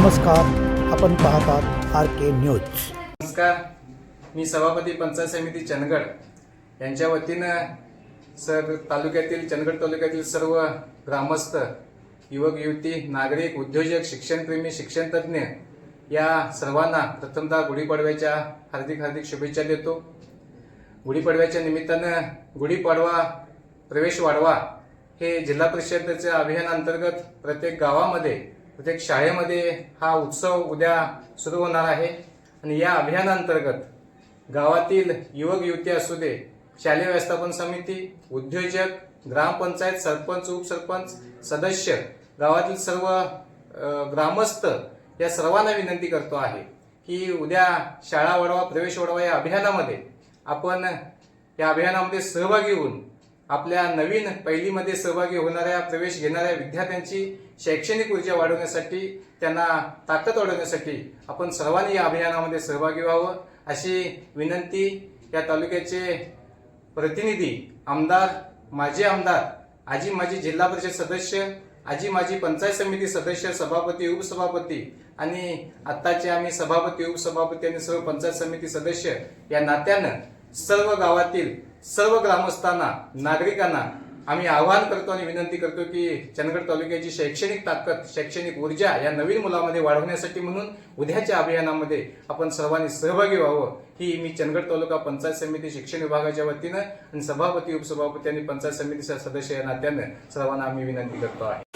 नमस्कार, आपण पाहतात RK न्यूज। नमस्कार, मी सभापती पंचायत समिती चंदगड यांच्या वतीनं तालुक्यातील चंदगड तालुक्यातील सर्व ग्रामस्थ, युवक युवती, नागरिक, उद्योजक, शिक्षणप्रेमी, शिक्षणतज्ञ या सर्वांना प्रथमतः गुढीपाडव्याच्या हार्दिक शुभेच्छा देतो। गुढीपाडव्याच्या निमित्तानं गुढीपाडवा प्रवेश वाढवा हे जिल्हा परिषदेच्या अभियानांतर्गत प्रत्येक गावामध्ये, प्रत्येक शाळेमध्ये हा उत्सव उद्या सुरू होणार आहे। आणि या अभियानांतर्गत गावातील युवक युवती असू दे, शालेय व्यवस्थापन समिती, उद्योजक, ग्रामपंचायत, सरपंच, उपसरपंच, सदस्य, गावातील सर्व ग्रामस्थ या सर्वांना विनंती करतो आहे की उद्या शाळा वाढवा प्रवेश वाढवा या अभियानामध्ये आपण या अभियानामध्ये सहभागी होऊन आपल्या नवीन पहिलीमध्ये सहभागी होणाऱ्या, प्रवेश घेणाऱ्या विद्यार्थ्यांची शैक्षणिक ऊर्जा वाढवण्यासाठी, त्यांना ताकद वाढवण्यासाठी आपण सर्वांनी या अभियानामध्ये सहभागी व्हावं अशी विनंती या तालुक्याचे प्रतिनिधी, आमदार, माजी आमदार, आजी माजी जिल्हा परिषद सदस्य, आजी माजी पंचायत समिती सदस्य, सभापती, उपसभापती आणि आत्ताचे आम्ही सभापती, उपसभापती आणि सर्व पंचायत समिती सदस्य या नात्यानं सर्व गावातील सर्व ग्रामस्थांना, नागरिकांना आम्ही आवाहन करतो आणि विनंती करतो की चंदगड तालुक्याची शैक्षणिक ताकद, शैक्षणिक ऊर्जा या नवीन मुलामध्ये वाढवण्यासाठी म्हणून उद्याच्या अभियानामध्ये आपण सर्वांनी सहभागी व्हावं ही मी चंदगड तालुका पंचायत समिती शिक्षण विभागाच्या वतीनं आणि सभापती, उपसभापती आणि पंचायत समिती सदस्य या नात्यानं सर्वांना आम्ही विनंती करतो आहे।